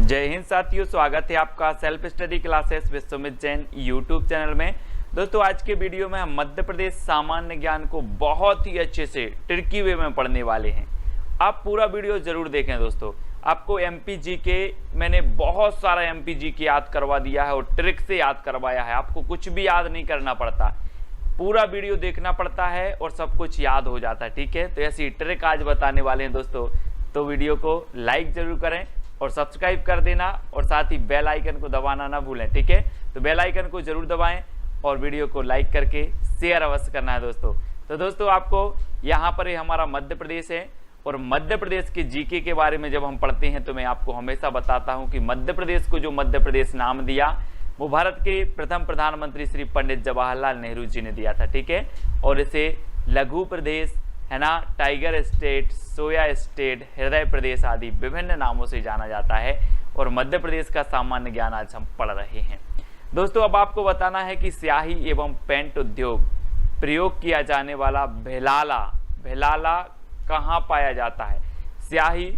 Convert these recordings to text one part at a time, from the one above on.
जय हिंद साथियों, स्वागत है आपका self study classes Vishwamit Jain YouTube channel में। दोस्तों आज के वीडियो में हम मध्य प्रदेश सामान्य ज्ञान को बहुत ही अच्छे से ट्रिकी वे में पढ़ने वाले हैं। आप पूरा वीडियो जरूर देखें दोस्तों। आपको एमपीजी के मैंने बहुत सारा एमपीजी के याद करवा दिया है और ट्रिक से याद करवाया है। आपको कुछ भी याद नहीं करना पड़ता, पूरा वीडियो देखना पड़ता है और सब कुछ याद हो जाता है। ठीक है, तो ऐसी ट्रिक आज बताने वाले हैं दोस्तों। तो वीडियो को लाइक जरूर करें और सब्सक्राइब कर देना और साथ ही बेल आइकन को दबाना ना भूलें। ठीक है, तो बेल आइकन को जरूर दबाएं और वीडियो को लाइक करके शेयर अवश्य करना है दोस्तों। तो दोस्तों आपको यहाँ पर ये हमारा मध्य प्रदेश है और मध्य प्रदेश के जीके के बारे में जब हम पढ़ते हैं तो मैं आपको हमेशा बताता हूँ कि मध्य प्रदेश को जो मध्य प्रदेश नाम दिया वो भारत के प्रथम प्रधानमंत्री श्री पंडित जवाहरलाल नेहरू जी ने दिया था। ठीक है, और इसे लघु प्रदेश है ना, टाइगर स्टेट, सोया स्टेट, हृदय प्रदेश आदि विभिन्न नामों से जाना जाता है। और मध्य प्रदेश का सामान्य ज्ञान आज हम पढ़ रहे हैं दोस्तों। अब आपको बताना है कि स्याही एवं पेंट उद्योग प्रयोग किया जाने वाला भेलाला कहाँ पाया जाता है। स्याही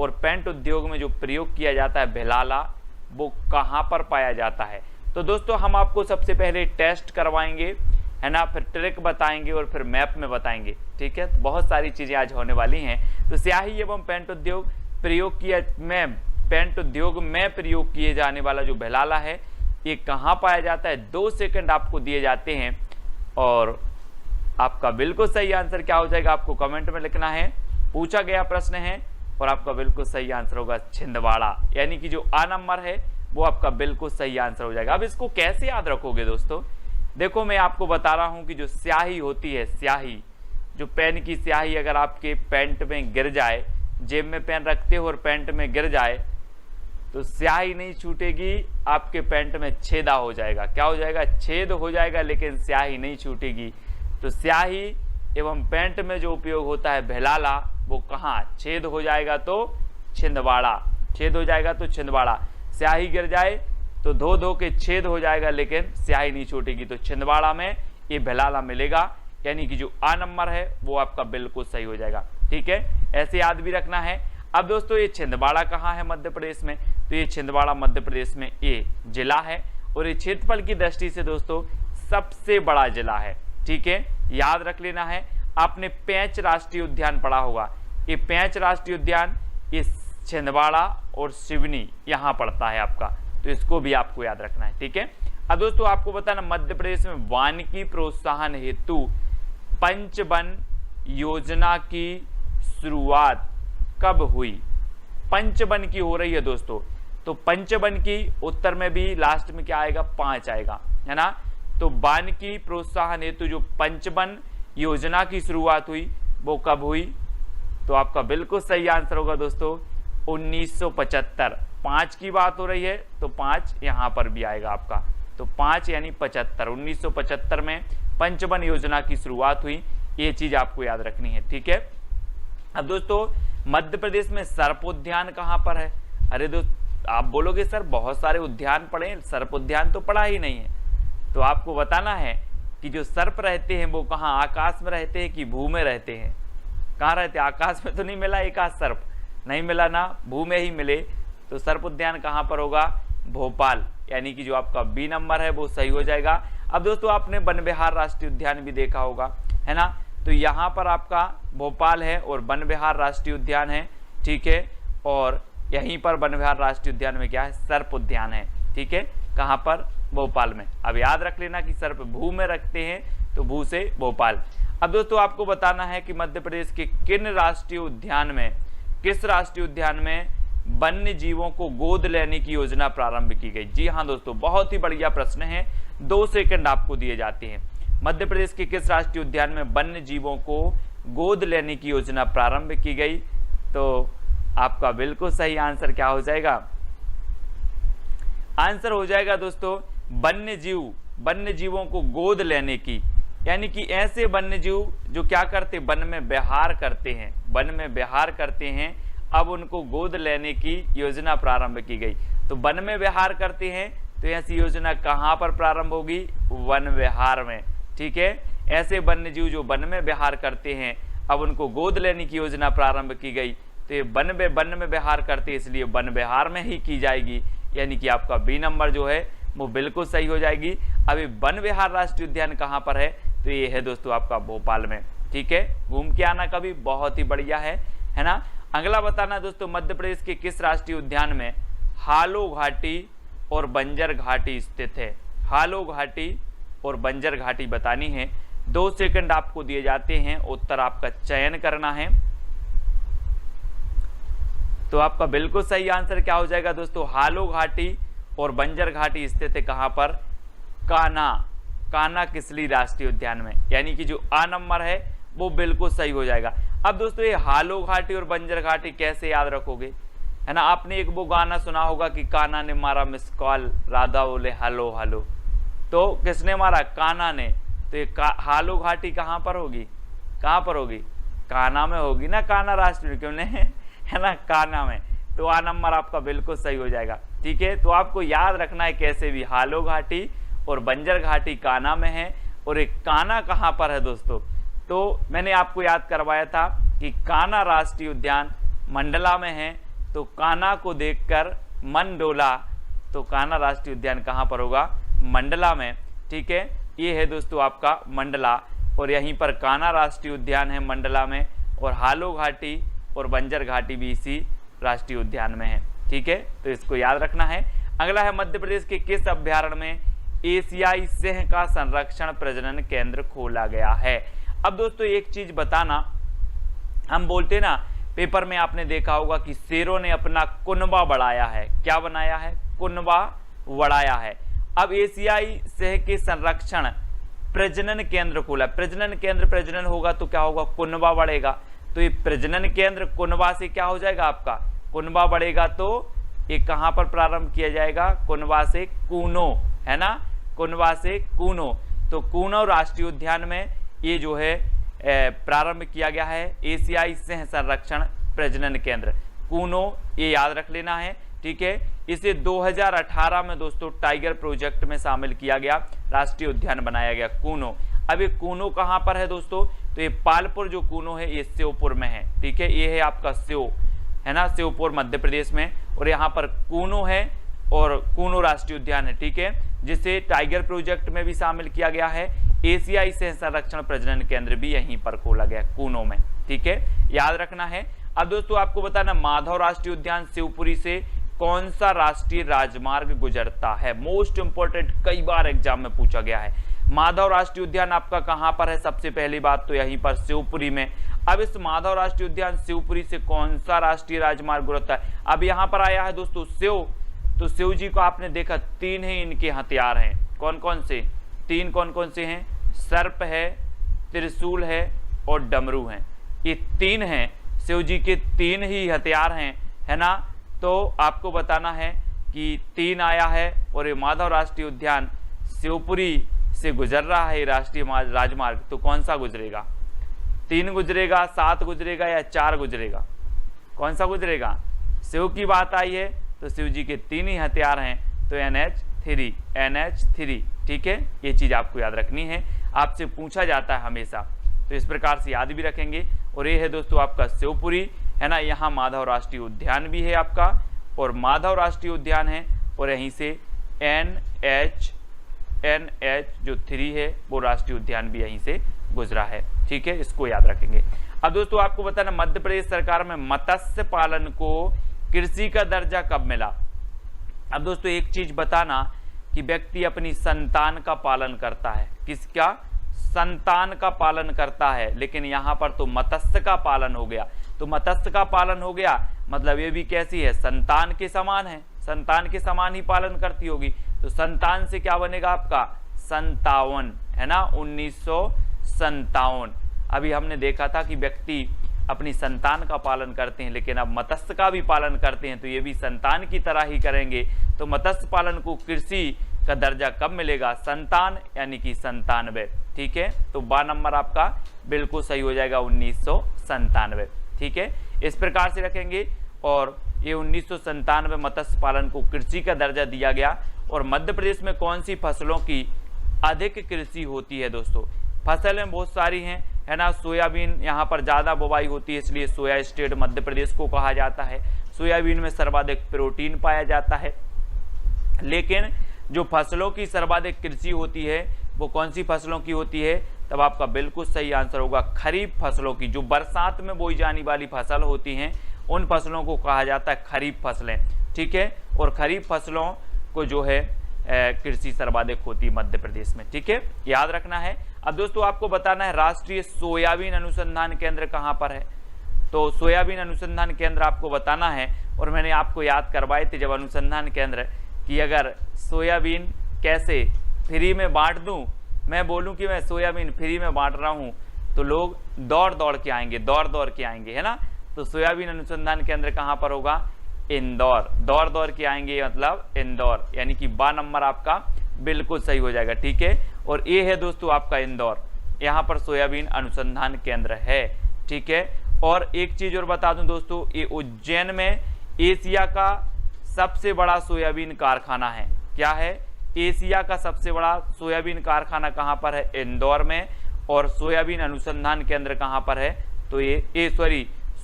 और पेंट उद्योग में जो प्रयोग किया जाता है भेलाला, वो कहाँ पर पाया जाता है। तो दोस्तों हम आपको सबसे पहले टेस्ट करवाएंगे है ना, फिर ट्रिक बताएंगे और फिर मैप में बताएंगे। ठीक है, तो बहुत सारी चीजें आज होने वाली हैं। तो स्याही एवं पेंट उद्योग में प्रयोग किए जाने वाला जो भेलाला है ये कहाँ पाया जाता है। 2 सेकंड आपको दिए जाते हैं और आपका बिल्कुल सही आंसर क्या हो जाएगा आपको कमेंट में लिखना है। पूछा गया प्रश्न है और आपका बिल्कुल सही आंसर होगा छिंदवाड़ा, यानी कि जो आ नंबर है वो आपका बिल्कुल सही आंसर हो जाएगा। अब इसको कैसे याद रखोगे दोस्तों, देखो मैं आपको बता रहा हूं कि जो स्याही होती है, स्याही जो पेन की स्याही अगर आपके पैंट में गिर जाए, जेब में पेन रखते हो और पैंट में गिर जाए तो स्याही नहीं छूटेगी, आपके पैंट में छेदा हो जाएगा। क्या हो जाएगा? छेद हो जाएगा, लेकिन स्याही नहीं छूटेगी। तो स्याही एवं पेंट में जो उपयोग होता है भेलाला, वो कहाँ छेद हो जाएगा तो छिंदवाड़ा, छेद हो जाएगा तो छिंदवाड़ा। स्याही गिर जाए तो धो के छेद हो जाएगा, लेकिन स्याही नहीं छूटेगी। तो छिंदवाड़ा में ये भेलाला मिलेगा, यानी कि जो आ नंबर है वो आपका बिल्कुल सही हो जाएगा। ठीक है, ऐसे याद भी रखना है। अब दोस्तों ये छिंदवाड़ा कहाँ है मध्य प्रदेश में, तो ये छिंदवाड़ा मध्य प्रदेश में ये जिला है और ये क्षेत्रफल की दृष्टि से दोस्तों सबसे बड़ा जिला है। ठीक है, याद रख लेना है। आपने पेंच राष्ट्रीय उद्यान पढ़ा होगा, ये पेंच राष्ट्रीय उद्यान ये छिंदवाड़ा और सिवनी यहाँ पड़ता है आपका, तो इसको भी आपको याद रखना है। ठीक है, अब दोस्तों आपको बताना मध्य प्रदेश में वानिकी प्रोत्साहन हेतु पंचवन योजना की शुरुआत कब हुई। पंचवन की हो रही है दोस्तों, तो पंचवन की उत्तर में भी लास्ट में क्या आएगा? 5 आएगा, है ना। तो वानिकी प्रोत्साहन हेतु जो पंचवन योजना की शुरुआत हुई वो कब हुई, तो आपका बिल्कुल सही आंसर होगा दोस्तों 1975। 5 की बात हो रही है तो 5 यहां पर भी आएगा आपका, तो 5 यानी 75। 1975 में पंचवन योजना की शुरुआत हुई, ये चीज आपको याद रखनी है। ठीक है, अब दोस्तों मध्य प्रदेश में सर्पोद्यान कहां पर है। अरे दोस्त आप बोलोगे सर बहुत सारे उद्यान पढ़े, सर्प उद्यान तो पढ़ा ही नहीं है। तो आपको बताना है कि जो सर्प रहते हैं वो कहाँ, आकाश में रहते हैं कि भू में रहते हैं। कहाँ रहते हैं? आकाश में तो नहीं मिला एक आध सर्प, नहीं मिला ना, भू में ही मिले। तो सर्प उद्यान कहाँ पर होगा? भोपाल, यानी कि जो आपका बी नंबर है वो सही हो जाएगा। अब दोस्तों आपने वन विहार राष्ट्रीय उद्यान भी देखा होगा, है ना, तो यहाँ पर आपका भोपाल है और वन विहार राष्ट्रीय उद्यान है। ठीक है, और यहीं पर वन विहार राष्ट्रीय उद्यान में क्या है? सर्प उद्यान है। ठीक है, कहाँ पर? भोपाल में। अब याद रख लेना कि सर्प भू में रखते हैं, तो भू से भोपाल। अब दोस्तों आपको बताना है कि मध्य प्रदेश के किस राष्ट्रीय उद्यान में वन्य जीवों को गोद लेने की योजना प्रारंभ की गई। जी हाँ दोस्तों, बहुत ही बढ़िया प्रश्न है। 2 सेकंड आपको दिए जाते हैं। मध्य प्रदेश के किस राष्ट्रीय उद्यान में वन्य जीवों को गोद लेने की योजना प्रारंभ की गई, तो आपका बिल्कुल सही आंसर क्या हो जाएगा? आंसर हो जाएगा दोस्तों वन्य जीवों को गोद लेने की, यानी कि ऐसे वन्य जीव जो क्या करते, वन में विहार करते हैं, अब उनको गोद लेने की योजना प्रारंभ की गई। तो वन में विहार करते हैं तो ऐसी योजना कहां पर प्रारंभ होगी? वन विहार में। ठीक है, ऐसे वन्य जीव जो वन में विहार करते हैं अब उनको गोद लेने की योजना प्रारंभ की गई, तो ये वन में विहार करते इसलिए वन विहार में ही की जाएगी, यानी कि आपका बी नंबर जो है वो बिल्कुल सही हो जाएगी। अभी वन विहार राष्ट्रीय उद्यान कहाँ पर है, तो ये है दोस्तों आपका भोपाल में। ठीक है, घूम के आना कभी, बहुत ही बढ़िया है ना। अगला बताना दोस्तों, मध्य प्रदेश के किस राष्ट्रीय उद्यान में हालो घाटी और बंजर घाटी स्थित है। हालो घाटी और बंजर घाटी बतानी है। 2 सेकंड आपको दिए जाते हैं, उत्तर आपका चयन करना है। तो आपका बिल्कुल सही आंसर क्या हो जाएगा दोस्तों, हालो घाटी और बंजर घाटी स्थित है कहां पर, कान्हा किसली राष्ट्रीय उद्यान में, यानी कि जो आ नंबर है वो बिल्कुल सही हो जाएगा। अब दोस्तों ये हालो घाटी और बंजर घाटी कैसे याद रखोगे, है ना। आपने एक वो गाना सुना होगा कि कान्हा ने मारा मिस कॉल, राधा बोले हेलो हेलो, तो किसने मारा, कान्हा ने। तो ये हालो घाटी कहाँ पर होगी, कहाँ पर होगी, कान्हा में होगी ना, कान्हा राष्ट्रीय क्यों नहीं है ना, कान्हा में। तो आ नंबर आपका बिल्कुल सही हो जाएगा। ठीक है, तो आपको याद रखना है कैसे भी, हालो घाटी और बंजर घाटी कान्हा में है, और एक कान्हा कहाँ पर है दोस्तों, तो मैंने आपको याद करवाया था कि कान्हा राष्ट्रीय उद्यान मंडला में है। तो कान्हा को देखकर मन डोला, तो कान्हा राष्ट्रीय उद्यान कहाँ पर होगा, मंडला में। ठीक है, ये है दोस्तों आपका मंडला, और यहीं पर कान्हा राष्ट्रीय उद्यान है मंडला में, और हालो घाटी और बंजर घाटी भी इसी राष्ट्रीय उद्यान में है। ठीक है, तो इसको याद रखना है। अगला है, मध्य प्रदेश के किस अभ्यारण्य में एशियाई सिंह का संरक्षण प्रजनन केंद्र खोला गया है। अब दोस्तों एक चीज बताना, हम बोलते ना पेपर में आपने देखा होगा कि शेरों ने अपना कुनबा बढ़ाया है, क्या बनाया है, कुनबा बढ़ाया है। अब एशियाई सिंह के संरक्षण प्रजनन केंद्र खोला, प्रजनन केंद्र, प्रजनन होगा तो क्या होगा, कुनबा बढ़ेगा। तो ये प्रजनन केंद्र कुनबा से क्या हो जाएगा आपका, कुनबा बढ़ेगा तो ये कहां पर प्रारंभ किया जाएगा, कुनबा से कूनो, है ना, कुनबा से कूनो। तो कूनो राष्ट्रीय उद्यान में ये जो है प्रारंभ किया गया है एशियाई सिंह संरक्षण प्रजनन केंद्र, कूनो, ये याद रख लेना है। ठीक है, इसे 2018 में दोस्तों टाइगर प्रोजेक्ट में शामिल किया गया, राष्ट्रीय उद्यान बनाया गया कूनो। अब ये कूनो कहां पर है दोस्तों, तो ये पालपुर जो कूनो है ये श्योपुर में है। ठीक है, ये है आपका श्यो, है ना, श्योपुर मध्य प्रदेश में, और यहाँ पर कूनो है और कूनो राष्ट्रीय उद्यान है। ठीक है, जिसे टाइगर प्रोजेक्ट में भी शामिल किया गया है, एशियाई सिंह संरक्षण प्रजनन केंद्र भी यहीं पर खोला गया कूनो में। ठीक है, याद रखना है। अब दोस्तों आपको बताना, माधव राष्ट्रीय उद्यान शिवपुरी से कौन सा राष्ट्रीय राजमार्ग गुजरता है, मोस्ट इंपोर्टेंट, कई बार एग्जाम में पूछा गया है। माधव राष्ट्रीय उद्यान आपका कहां पर है, सबसे पहली बात तो यहीं पर शिवपुरी में। अब इस माधव राष्ट्रीय उद्यान शिवपुरी से कौन सा राष्ट्रीय राजमार्ग गुजरता है, अब यहां पर आया है दोस्तों शिव, तो शिव जी को आपने देखा 3 ही इनके हथियार हैं, कौन कौन से, 3 कौन कौन से हैं, सर्प है, त्रिशूल है और डमरू हैं, ये 3 हैं, शिव जी के 3 ही हथियार हैं, है ना। तो आपको बताना है कि 3 आया है, और ये माधव राष्ट्रीय उद्यान शिवपुरी से गुजर रहा है राष्ट्रीय राजमार्ग, तो कौन सा गुजरेगा, 3 गुजरेगा, 7 गुजरेगा या 4 गुजरेगा, कौन सा गुजरेगा। शिव की बात आई है तो शिव जी के 3 ही हथियार हैं, तो NH3। ठीक है, ये चीज आपको याद रखनी है, आपसे पूछा जाता है हमेशा, तो इस प्रकार से याद भी रखेंगे। और ये है दोस्तों आपका शिवपुरी, है ना, यहाँ माधव राष्ट्रीय उद्यान भी है आपका, और माधव राष्ट्रीय उद्यान है, और यहीं से NH जो 3 है वो राष्ट्रीय उद्यान भी यहीं से गुजरा है। ठीक है, इसको याद रखेंगे। अब दोस्तों आपको बताना, मध्य प्रदेश सरकार में मत्स्य पालन को कृषि का दर्जा कब मिला। अब दोस्तों एक चीज बताना कि व्यक्ति अपनी संतान का पालन करता है, किसका, संतान का पालन करता है, लेकिन यहाँ पर तो मत्स्य का पालन हो गया। तो मत्स्य का पालन हो गया मतलब ये भी कैसी है, संतान के समान है, संतान के समान ही पालन करती होगी। तो संतान से क्या बनेगा आपका, 57, है ना, 1957। अभी हमने देखा था कि व्यक्ति अपनी संतान का पालन करते हैं, लेकिन अब मत्स्य का भी पालन करते हैं, तो ये भी संतान की तरह ही करेंगे। तो मत्स्य पालन को कृषि का दर्जा कब मिलेगा, संतान, यानी कि 97। ठीक है, तो 12 नंबर आपका बिल्कुल सही हो जाएगा, 1997। ठीक है, इस प्रकार से रखेंगे। और ये 1997 मत्स्य पालन को कृषि का दर्जा दिया गया। और मध्य प्रदेश में कौन सी फसलों की अधिक कृषि होती है दोस्तों, फसलें बहुत सारी हैं, है ना। सोयाबीन यहाँ पर ज़्यादा बुवाई होती है, इसलिए सोया स्टेट मध्य प्रदेश को कहा जाता है। सोयाबीन में सर्वाधिक प्रोटीन पाया जाता है। लेकिन जो फसलों की सर्वाधिक कृषि होती है वो कौन सी फसलों की होती है? तब आपका बिल्कुल सही आंसर होगा खरीफ फसलों की। जो बरसात में बोई जाने वाली फसल होती हैं उन फसलों को कहा जाता है खरीफ फसलें, ठीक है। और खरीफ फसलों को जो है कृषि सर्वाधिक होती है मध्य प्रदेश में, ठीक है, याद रखना है। अब दोस्तों आपको बताना है राष्ट्रीय सोयाबीन अनुसंधान केंद्र कहाँ पर है। तो सोयाबीन अनुसंधान केंद्र आपको बताना है। और मैंने आपको याद करवाए थे जब अनुसंधान केंद्र कि अगर सोयाबीन कैसे फ्री में बांट दूं, मैं बोलूं कि मैं सोयाबीन फ्री में बांट रहा हूं तो लोग दौड़ दौड़ के आएंगे, है ना। तो सोयाबीन अनुसंधान केंद्र कहां पर होगा? इंदौर। दौड़ के आएंगे मतलब इंदौर, यानी कि 12 नंबर आपका बिल्कुल सही हो जाएगा, ठीक है। और ये है दोस्तों आपका इंदौर, यहाँ पर सोयाबीन अनुसंधान केंद्र है, ठीक है। और एक चीज और बता दूं दोस्तों, ये उज्जैन में एशिया का सबसे बड़ा सोयाबीन कारखाना है। क्या है? एशिया का सबसे बड़ा सोयाबीन कारखाना कहाँ पर है? इंदौर में। और सोयाबीन अनुसंधान केंद्र कहाँ पर है? तो ये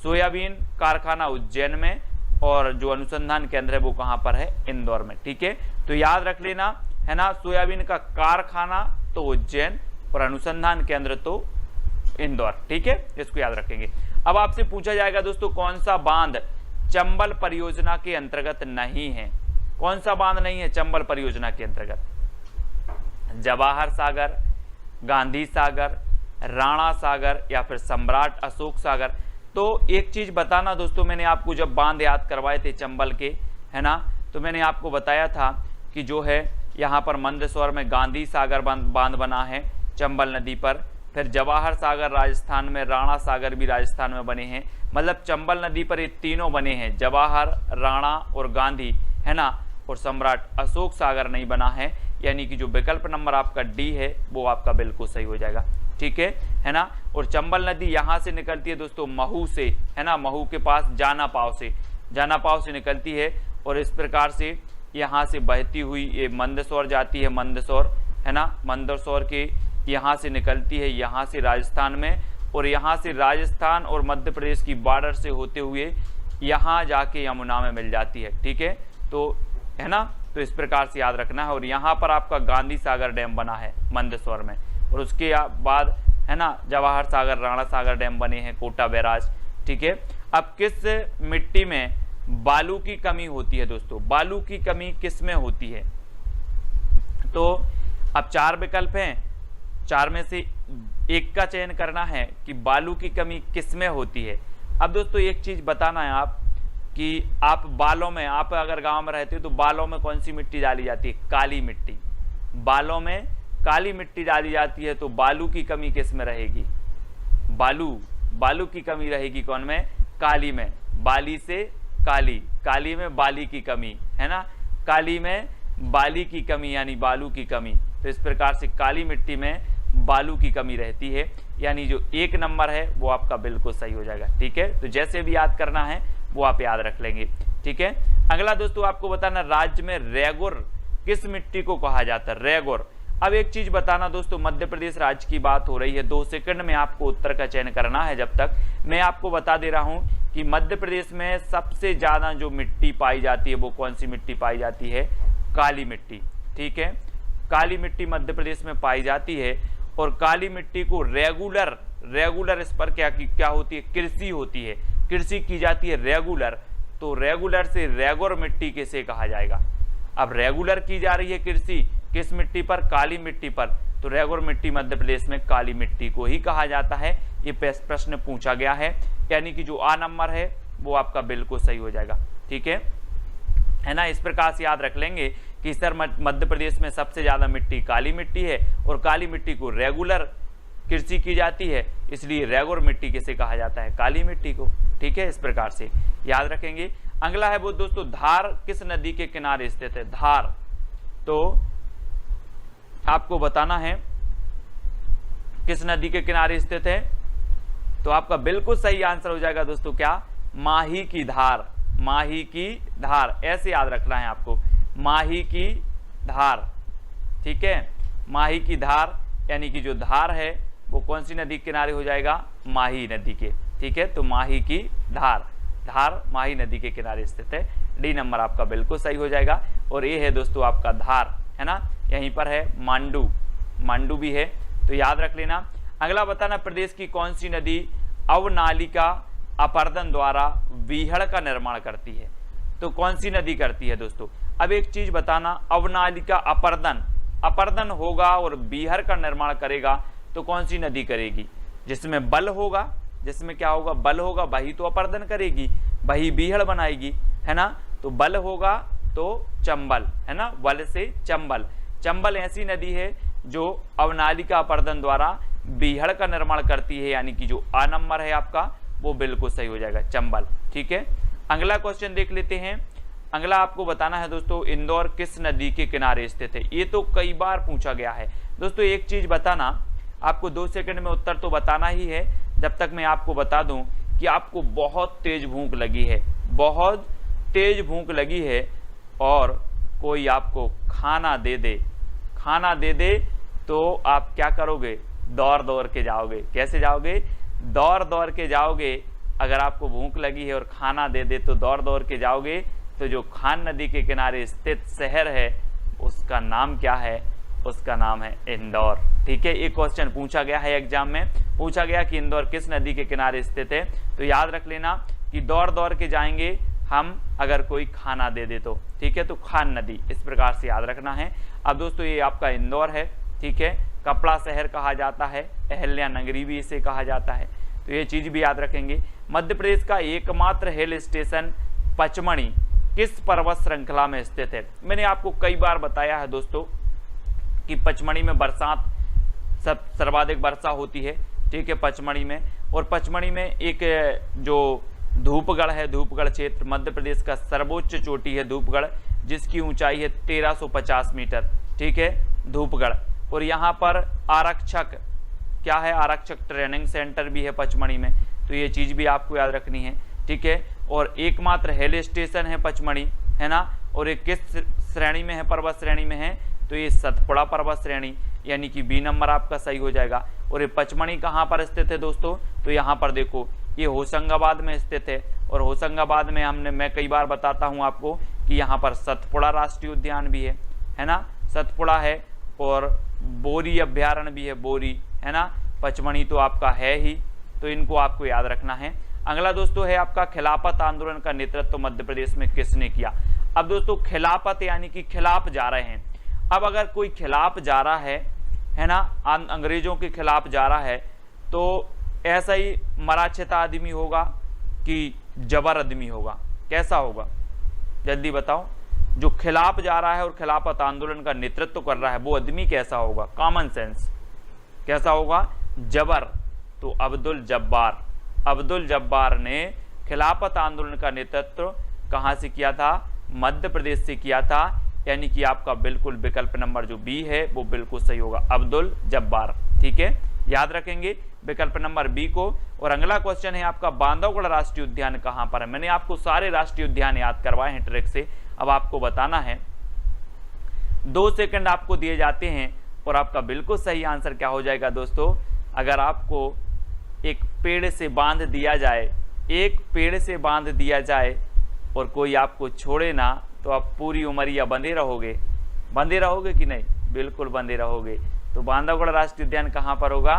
सोयाबीन कारखाना उज्जैन में और जो अनुसंधान केंद्र है वो कहाँ पर है? इंदौर में, ठीक है। तो याद रख लेना, है ना। सोयाबीन का कारखाना तो उज्जैन और अनुसंधान केंद्र तो इंदौर, ठीक है, इसको याद रखेंगे। अब आपसे पूछा जाएगा दोस्तों कौन सा बांध चंबल परियोजना के अंतर्गत नहीं है? कौन सा बांध नहीं है चंबल परियोजना के अंतर्गत? जवाहर सागर, गांधी सागर, राणा सागर या फिर सम्राट अशोक सागर। तो एक चीज बताना दोस्तों, मैंने आपको जब बांध याद करवाए थे चंबल के, है ना, तो मैंने आपको बताया था कि जो है यहाँ पर मंदसौर में गांधी सागर बांध बना है चंबल नदी पर। फिर जवाहर सागर राजस्थान में, राणा सागर भी राजस्थान में बने हैं। मतलब चंबल नदी पर ये तीनों बने हैं, जवाहर, राणा और गांधी, है ना। और सम्राट अशोक सागर नहीं बना है, यानी कि जो विकल्प नंबर आपका डी है वो आपका बिल्कुल सही हो जाएगा, ठीक है ना। और चंबल नदी यहाँ से निकलती है दोस्तों महू से, है ना, महू के पास जाना पाव से निकलती है। और इस प्रकार से यहाँ से बहती हुई ये मंदसौर जाती है, मंदसौर, है ना, मंदसौर के यहाँ से निकलती है यहाँ से राजस्थान में, और यहाँ से राजस्थान और मध्य प्रदेश की बॉर्डर से होते हुए यहाँ जाके यमुना में मिल जाती है, ठीक है। तो है ना, तो इस प्रकार से याद रखना है। और यहाँ पर आपका गांधी सागर डैम बना है मंदसौर में, और उसके बाद है ना जवाहर सागर, राणा सागर डैम बने हैं, कोटा बैराज, ठीक है। अब किस मिट्टी में बालू की कमी होती है दोस्तों? बालू की कमी किस में होती है? तो अब 4 विकल्प हैं, 4 में से एक का चयन करना है कि बालू की कमी किस में होती है। अब दोस्तों एक चीज बताना है आप कि आप बालों में, आप अगर गांव में रहते हो तो बालों में कौन सी मिट्टी डाली जाती है? काली मिट्टी। बालों में काली मिट्टी डाली जाती है, तो बालू की कमी किस में रहेगी? बालू की कमी रहेगी कौन में? काली में। बाली से काली में बाली की कमी, है ना, काली में बाली की कमी यानी बालू की कमी। तो इस प्रकार से काली मिट्टी में बालू की कमी रहती है, यानी जो 1 नंबर है वो आपका बिल्कुल सही हो जाएगा, ठीक है। तो जैसे भी याद करना है वो आप याद रख लेंगे, ठीक है। अगला दोस्तों आपको बताना, राज्य में रेगुर किस मिट्टी को कहा जाता है? रेगुर। अब एक चीज बताना दोस्तों, मध्य प्रदेश राज्य की बात हो रही है, 2 सेकंड में आपको उत्तर का चयन करना है। जब तक मैं आपको बता दे रहा हूं कि मध्य प्रदेश में सबसे ज्यादा जो मिट्टी पाई जाती है वो कौन सी मिट्टी पाई जाती है? काली मिट्टी, ठीक है। काली मिट्टी मध्य प्रदेश में पाई जाती है, और काली मिट्टी को रेगुलर इस पर क्या होती है? कृषि होती है, कृषि की जाती है रेगुलर। तो रेगुलर से रेगुर मिट्टी किसे कहा जाएगा? अब रेगुलर की जा रही है कृषि किस मिट्टी पर? काली मिट्टी पर। तो रेगुर मिट्टी मध्य प्रदेश में काली मिट्टी को ही कहा जाता है। ये प्रश्न पूछा गया है, यानी कि जो आ नंबर है वो आपका बिल्कुल सही हो जाएगा, ठीक है ना। इस प्रकार से याद रख लेंगे कि सर मध्य प्रदेश में सबसे ज्यादा मिट्टी काली मिट्टी है, और काली मिट्टी को रेगुलर कृषि की जाती है, इसलिए रेगुलर मिट्टी किसे कहा जाता है? काली मिट्टी को, ठीक है। इस प्रकार से याद रखेंगे। अगला है वो दोस्तों, धार किस नदी के किनारे स्थित है? धार, तो आपको बताना है किस नदी के किनारे स्थित है। तो आपका बिल्कुल सही आंसर हो जाएगा दोस्तों क्या? माही की धार। माही की धार, ऐसे याद रखना है आपको, माही की धार, ठीक है। माही की धार यानी कि जो धार है वो कौन सी नदी के किनारे हो जाएगा? माही नदी के। ठीक है, तो माही की धार, धार माही नदी के किनारे स्थित है। डी नंबर आपका बिल्कुल सही हो जाएगा। और ये है दोस्तों आपका धार, है ना, यहीं पर है। मांडू, मांडू भी है, तो याद रख लेना। अगला बताना, प्रदेश की कौन सी नदी अवनालिका अपर्दन द्वारा बीहड़ का निर्माण करती है? तो कौन सी नदी करती है दोस्तों? अब एक चीज बताना, अवनालिका अपर्दन, अपर्दन होगा और बीहड़ का निर्माण करेगा तो कौन सी नदी करेगी? जिसमें बल होगा, जिसमें क्या होगा? बल होगा, वही तो अपर्दन करेगी, वही बीहड़ बनाएगी, है ना। तो बल होगा तो चंबल, है ना, बल से चंबल। चंबल ऐसी नदी है जो अवनालिका अपर्दन द्वारा बीहड़ का निर्माण करती है, यानी कि जो आ नंबर है आपका वो बिल्कुल सही हो जाएगा, चंबल। ठीक है, अगला क्वेश्चन देख लेते हैं। अगला आपको बताना है दोस्तों, इंदौर किस नदी के किनारे स्थित है? ये तो कई बार पूछा गया है दोस्तों। एक चीज बताना, आपको 2 सेकंड में उत्तर तो बताना ही है। जब तक मैं आपको बता दूं कि आपको बहुत तेज भूख लगी है, बहुत तेज भूख लगी है और कोई आपको खाना दे दे, खाना दे दे, तो आप क्या करोगे? दौड़ दौड़ के जाओगे। कैसे जाओगे? दौड़ दौड़ के जाओगे। अगर आपको भूख लगी है और खाना दे दे तो दौड़ दौड़ के जाओगे। तो जो खान नदी के किनारे स्थित शहर है उसका नाम क्या है? उसका नाम है इंदौर। ठीक है, एक क्वेश्चन पूछा गया है एग्जाम में, पूछा गया कि इंदौर किस नदी के किनारे स्थित है। तो याद रख लेना कि दौड़ दौड़ के जाएंगे हम अगर कोई खाना दे दे तो। ठीक है, तो खान नदी, इस प्रकार से याद रखना है। अब दोस्तों ये आपका इंदौर है। ठीक है, कपड़ा शहर कहा जाता है, अहल्या नगरी भी इसे कहा जाता है, तो ये चीज भी याद रखेंगे। मध्य प्रदेश का एकमात्र हिल स्टेशन पचमढ़ी किस पर्वत श्रृंखला में स्थित है? मैंने आपको कई बार बताया है दोस्तों कि पचमढ़ी में बरसात सर्वाधिक वर्षा होती है। ठीक है, पचमढ़ी में, और पचमढ़ी में एक जो धूपगढ़ है, धूपगढ़ क्षेत्र मध्य प्रदेश का सर्वोच्च चोटी है धूपगढ़, जिसकी ऊंचाई है 1350 मीटर। ठीक है, धूपगढ़। और यहाँ पर आरक्षक क्या है? आरक्षक ट्रेनिंग सेंटर भी है पचमढ़ी में, तो ये चीज भी आपको याद रखनी है। ठीक है, और एकमात्र हिल स्टेशन है पचमढ़ी, है ना। और ये किस श्रेणी में है? पर्वत श्रेणी में है, तो ये सतपुड़ा पर्वत श्रेणी, यानी कि बी नंबर आपका सही हो जाएगा। और ये पचमढ़ी कहाँ पर स्थित है दोस्तों? तो यहाँ पर देखो, ये होशंगाबाद में स्थित है। और होशंगाबाद में मैं कई बार बताता हूँ आपको कि यहाँ पर सतपुड़ा राष्ट्रीय उद्यान भी है ना, सतपुड़ा है, और बोरी अभ्यारण्य भी है, बोरी, है ना। पचमढ़ी तो आपका है ही, तो इनको आपको याद रखना है। अगला दोस्तों है आपका, खिलाफत आंदोलन का नेतृत्व मध्य प्रदेश में किसने किया? अब दोस्तों खिलाफत यानी कि खिलाफ जा रहे हैं। अब अगर कोई खिलाफ जा रहा है ना, अंग्रेजों के खिलाफ जा रहा है, तो ऐसा ही मराठा आदमी होगा कि जबर आदमी होगा? कैसा होगा जल्दी बताओ? जो खिलाफ जा रहा है और खिलाफत आंदोलन का नेतृत्व कर रहा है वो आदमी कैसा होगा? कॉमन सेंस कैसा होगा? जबर। तो अब्दुल जब्बार, अब्दुल जब्बार ने खिलाफत आंदोलन का नेतृत्व कहां से किया था? मध्य प्रदेश से किया था, यानी कि आपका बिल्कुल विकल्प नंबर जो बी है वो बिल्कुल सही होगा, अब्दुल जब्बार। ठीक है, याद रखेंगे विकल्प नंबर बी को। और अगला क्वेश्चन है आपका, बांधवगढ़ राष्ट्रीय उद्यान कहां पर है? मैंने आपको सारे राष्ट्रीय उद्यान याद करवाए हैं ट्रिक से, अब आपको बताना है। 2 सेकंड आपको दिए जाते हैं और आपका बिल्कुल सही आंसर क्या हो जाएगा दोस्तों? अगर आपको एक पेड़ से बांध दिया जाए, एक पेड़ से बांध दिया जाए और कोई आपको छोड़े ना, तो आप पूरी उमरिया बंधे रहोगे। बंधे रहोगे कि नहीं? बिल्कुल बंधे रहोगे। तो बांधवगढ़ राष्ट्रीय उद्यान कहाँ पर होगा?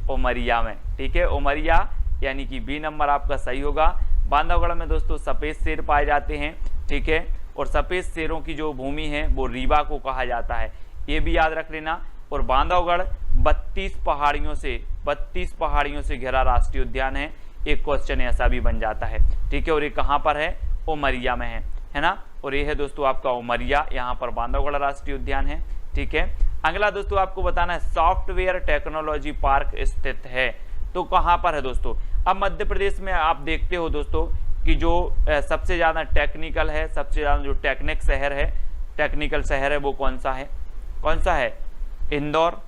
उमरिया में। ठीक है, उमरिया, यानी कि बी नंबर आपका सही होगा। बांधवगढ़ में दोस्तों सफेद शेर पाए जाते हैं। ठीक है, और सफेद शेरों की जो भूमि है वो रीवा को कहा जाता है, ये भी याद रख लेना। और बांधवगढ़ 32 पहाड़ियों से घिरा राष्ट्रीय उद्यान है। एक क्वेश्चन ऐसा भी बन जाता है। ठीक है, और ये कहाँ पर है? उमरिया में है ना। और ये है दोस्तों आपका उमरिया, यहाँ पर बांधवगढ़ राष्ट्रीय उद्यान है। ठीक है, अगला दोस्तों आपको बताना है, सॉफ्टवेयर टेक्नोलॉजी पार्क स्थित है, तो कहाँ पर है दोस्तों? अब मध्य प्रदेश में आप देखते हो दोस्तों कि जो सबसे ज्यादा टेक्निकल है, सबसे ज्यादा जो टेक्निकल शहर है वो कौन सा है? कौन सा है? इंदौर।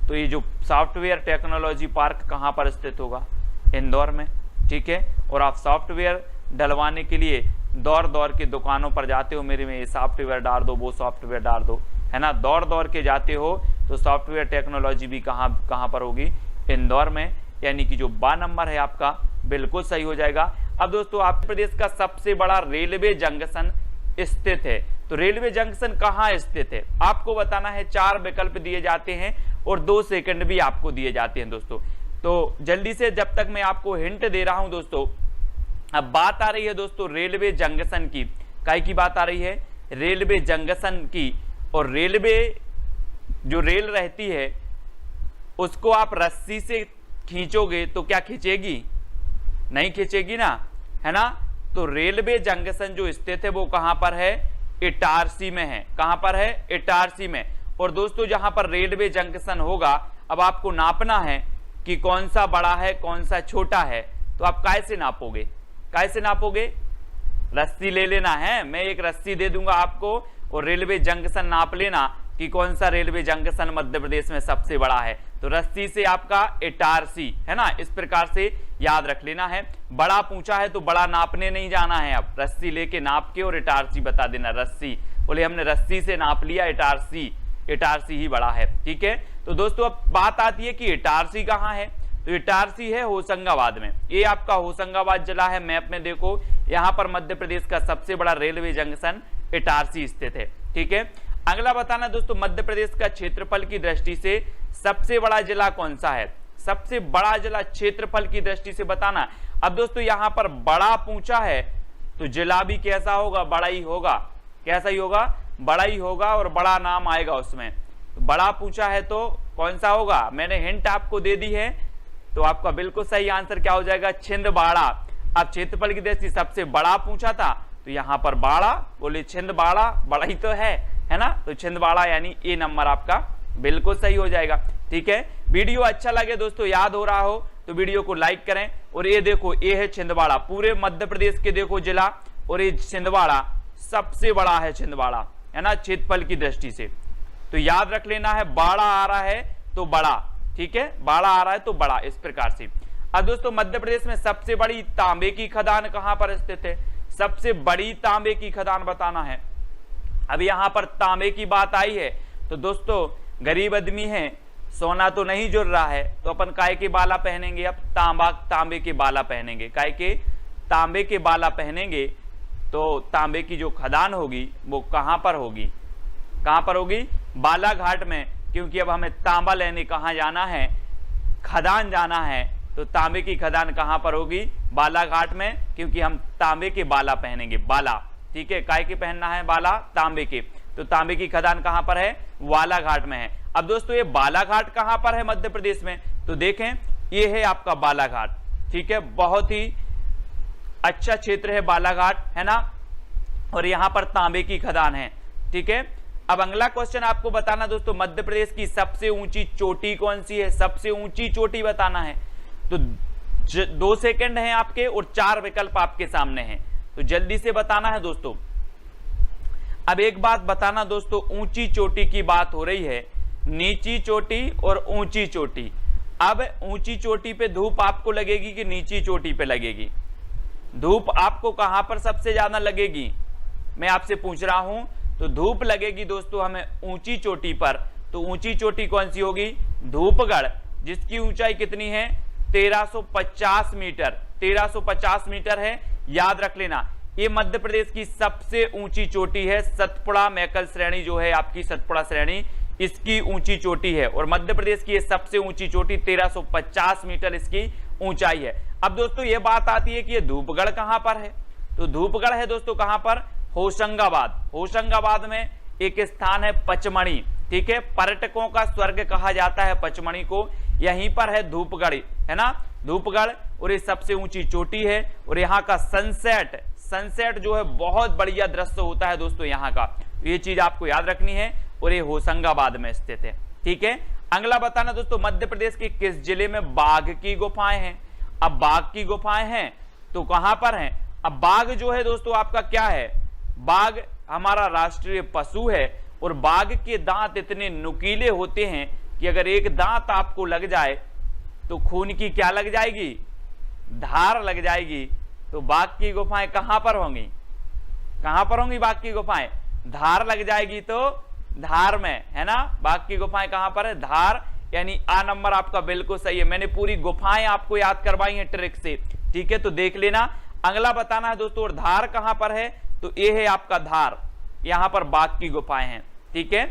तो ये जो सॉफ्टवेयर टेक्नोलॉजी पार्क कहाँ पर स्थित होगा? इंदौर में। ठीक है, और आप सॉफ्टवेयर डलवाने के लिए दौड़ दौड़ के दुकानों पर जाते हो, मेरे में ये सॉफ्टवेयर डाल दो, वो सॉफ्टवेयर डाल दो, है ना। दौड़ दौड़ के जाते हो तो सॉफ्टवेयर टेक्नोलॉजी भी कहाँ पर होगी? इंदौर में, यानी कि जो बा नंबर है आपका बिल्कुल सही हो जाएगा। अब दोस्तों आप प्रदेश का सबसे बड़ा रेलवे जंक्शन स्थित है, तो रेलवे जंक्शन कहाँ स्थित है आपको बताना है। 4 विकल्प दिए जाते हैं और 2 सेकंड भी आपको दिए जाते हैं दोस्तों। तो जल्दी से, जब तक मैं आपको हिंट दे रहा हूं दोस्तों, अब बात आ रही है दोस्तों रेलवे जंक्शन की। काय की बात आ रही है? रेलवे जंक्शन की। और रेलवे जो रेल रहती है उसको आप रस्सी से खींचोगे तो क्या खींचेगी? नहीं खींचेगी ना, है ना। तो रेलवे जंक्शन जो स्थित है वो कहां पर है? इटारसी में है। कहां पर है? इटारसी में। और दोस्तों जहां पर रेलवे जंक्शन होगा, अब आपको नापना है कि कौन सा बड़ा है कौन सा छोटा है। तो आप कैसे नापोगे? कैसे नापोगे? रस्सी ले लेना है, मैं एक रस्सी दे दूंगा आपको और रेलवे जंक्शन नाप लेना कि कौन सा रेलवे जंक्शन मध्य प्रदेश में सबसे बड़ा है। तो रस्सी से आपका इटारसी, है ना, इस प्रकार से याद रख लेना है। बड़ा पूछा है तो बड़ा नापने नहीं जाना है, अब रस्सी लेके नाप के और इटारसी बता देना। रस्सी बोले हमने रस्सी से नाप लिया, इटारसी ही बड़ा है, ठीक है। तो दोस्तों अब बात आती है कि इटारसी कहाँ है। तो इटारसी है होशंगाबाद में। ये आपका होशंगाबाद जिला है। मैप में देखो, यहाँ पर मध्य प्रदेश का सबसे बड़ा रेलवे जंक्शन इटारसी स्थित है, ठीक है। अगला बताना दोस्तों, मध्य प्रदेश का क्षेत्रफल की दृष्टि से सबसे बड़ा जिला कौन सा है? सबसे बड़ा जिला क्षेत्रफल की दृष्टि से बताना। अब दोस्तों यहाँ पर बड़ा पूछा है तो जिला भी कैसा होगा? बड़ा ही होगा। कैसा ही होगा? बड़ा ही होगा और बड़ा नाम आएगा उसमें। तो बड़ा पूछा है तो कौन सा होगा? मैंने हिंट आपको दे दी है, तो आपका बिल्कुल सही आंसर क्या हो जाएगा? छिंदवाड़ा। अब क्षेत्रफल की दृष्टि सबसे बड़ा पूछा था तो यहाँ पर बाड़ा, बोले छिंदवाड़ा बड़ा ही तो है ना। तो छिंदवाड़ा यानी ए नंबर आपका बिल्कुल सही हो जाएगा, ठीक है। वीडियो अच्छा लगे दोस्तों, याद हो रहा हो तो वीडियो को लाइक करें। और ये देखो, ये है छिंदवाड़ा, पूरे मध्य प्रदेश के देखो जिला, और ये छिंदवाड़ा सबसे बड़ा है, छिंदवाड़ा, है ना, क्षेत्रफल की दृष्टि से। तो याद रख लेना है, बाड़ा आ रहा है तो बड़ा, ठीक है, बाड़ा आ रहा है तो बड़ा, इस प्रकार से। अब दोस्तों मध्य प्रदेश में सबसे बड़ी तांबे की खदान कहां पर स्थित है? सबसे बड़ी तांबे की खदान बताना है। अब यहां पर तांबे की बात आई है तो दोस्तों गरीब आदमी है, सोना तो नहीं जुड़ रहा है, तो अपन काय के बाला पहनेंगे? अब तांबे के बाला पहनेंगे। काय के? तांबे के बाला पहनेंगे। तो तांबे की जो खदान होगी वो कहां पर होगी? कहां पर होगी? बालाघाट में, क्योंकि अब हमें तांबा लेने कहां जाना है? खदान जाना है। तो तांबे की खदान कहां पर होगी? बालाघाट में, क्योंकि हम तांबे के बाला पहनेंगे, बाला, ठीक है। काय के पहनना है? बाला, तांबे के। तो तांबे की खदान कहां पर है? बालाघाट में है। अब दोस्तों ये बालाघाट कहां पर है मध्य प्रदेश में? तो देखें, ये है आपका बालाघाट, ठीक है। बहुत ही अच्छा क्षेत्र है बालाघाट, है ना, और यहां पर तांबे की खदान है, ठीक है। अब अगला क्वेश्चन आपको बताना दोस्तों, मध्य प्रदेश की सबसे ऊंची चोटी कौन सी है? सबसे ऊंची चोटी बताना है। तो 2 सेकंड है आपके और 4 विकल्प आपके सामने हैं, तो जल्दी से बताना है दोस्तों। अब एक बात बताना दोस्तों, ऊंची चोटी की बात हो रही है, नीची चोटी और ऊंची चोटी। अब ऊंची चोटी पे धूप आपको लगेगी कि नीची चोटी पे लगेगी? धूप आपको कहां पर सबसे ज्यादा लगेगी, मैं आपसे पूछ रहा हूं। तो धूप लगेगी दोस्तों हमें ऊंची चोटी पर। तो ऊंची चोटी कौन सी होगी? धूपगढ़, जिसकी ऊंचाई कितनी है? 1350 मीटर। 1350 मीटर है, याद रख लेना। ये मध्य प्रदेश की सबसे ऊंची चोटी है। सतपुड़ा मैकल श्रेणी जो है आपकी, सतपुड़ा श्रेणी, इसकी ऊंची चोटी है। और मध्य प्रदेश की ये सबसे ऊंची चोटी 1350 मीटर इसकी ऊंचाई है। अब दोस्तों ये बात आती है कि ये धूपगढ़ कहां पर है? तो धूपगढ़ है दोस्तों कहां पर? होशंगाबाद। होशंगाबाद में एक स्थान है पचमढ़ी, ठीक है, पर्यटकों का स्वर्ग कहा जाता है पचमढ़ी को। यहीं पर है धूपगढ़, है ना, धूपगढ़, और ये सबसे ऊंची चोटी है। और यहाँ का सनसेट जो है बहुत बढ़िया दृश्य होता है दोस्तों यहाँ का, ये चीज आपको याद रखनी है। और ये होशंगाबाद में स्थित है, ठीक है। अगला बताना दोस्तों, मध्य प्रदेश के किस जिले में बाघ की गुफाएं हैं? अब बाघ की गुफाएं हैं तो कहां पर हैं? अब बाघ जो है दोस्तों आपका क्या है? बाघ हमारा राष्ट्रीय पशु है और बाघ के दांत इतने नुकीले होते हैं कि अगर एक दांत आपको लग जाए तो खून की क्या लग जाएगी? धार लग जाएगी। तो बाघ की गुफाएं कहां पर होंगी? कहां पर होंगी बाघ की गुफाएं? धार लग जाएगी तो धार में, है ना। बाघ की गुफाएं कहां पर है? धार, यानी आ नंबर आपका बिल्कुल सही है। मैंने पूरी गुफाएं आपको याद करवाई हैं ट्रिक से, ठीक है, तो देख लेना। अगला बताना है दोस्तों, और धार कहां पर है, तो ये है आपका धार, यहां पर बाघ की गुफाएं हैं, ठीक है।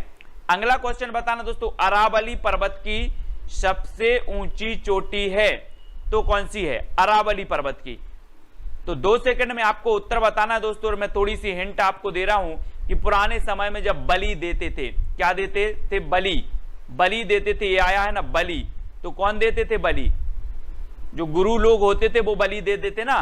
अगला क्वेश्चन बताना दोस्तों, अरावली पर्वत की सबसे ऊंची चोटी है तो कौन सी है, अरावली पर्वत की। तो 2 सेकंड में आपको उत्तर बताना है दोस्तों। और मैं थोड़ी सी हिंट आपको दे रहा हूं कि पुराने समय में जब बलि देते थे, क्या देते थे, बलि देते थे, ये आया है ना बलि, तो कौन देते थे बलि, जो गुरु लोग होते थे वो बलि दे देते ना,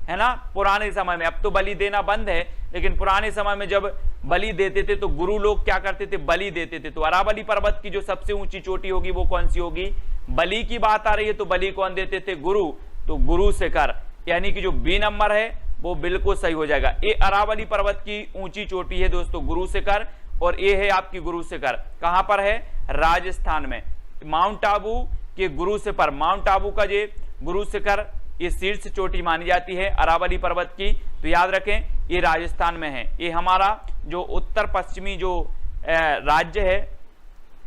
है ना, पुराने समय में। अब तो बलि देना बंद है, लेकिन पुराने समय में जब बलि देते थे तो गुरु लोग क्या करते थे, बलि देते थे। तो अरावली पर्वत की जो सबसे ऊंची चोटी होगी वो कौन सी होगी, बलि की बात आ रही है, तो बलि कौन देते थे, गुरु, तो गुरु शिखर, यानी कि जो बी नंबर है वो बिल्कुल सही हो जाएगा। ये अरावली पर्वत की ऊंची चोटी है दोस्तों गुरु शिखर, और ये है आपकी गुरु शिखर, कहां पर है, राजस्थान में। माउंट आबू के गुरु शिखर, माउंट आबू का ये गुरु शिखर, ये शीर्ष चोटी मानी जाती है अरावली पर्वत की, तो याद रखें ये राजस्थान में है। ये हमारा जो उत्तर पश्चिमी जो राज्य है,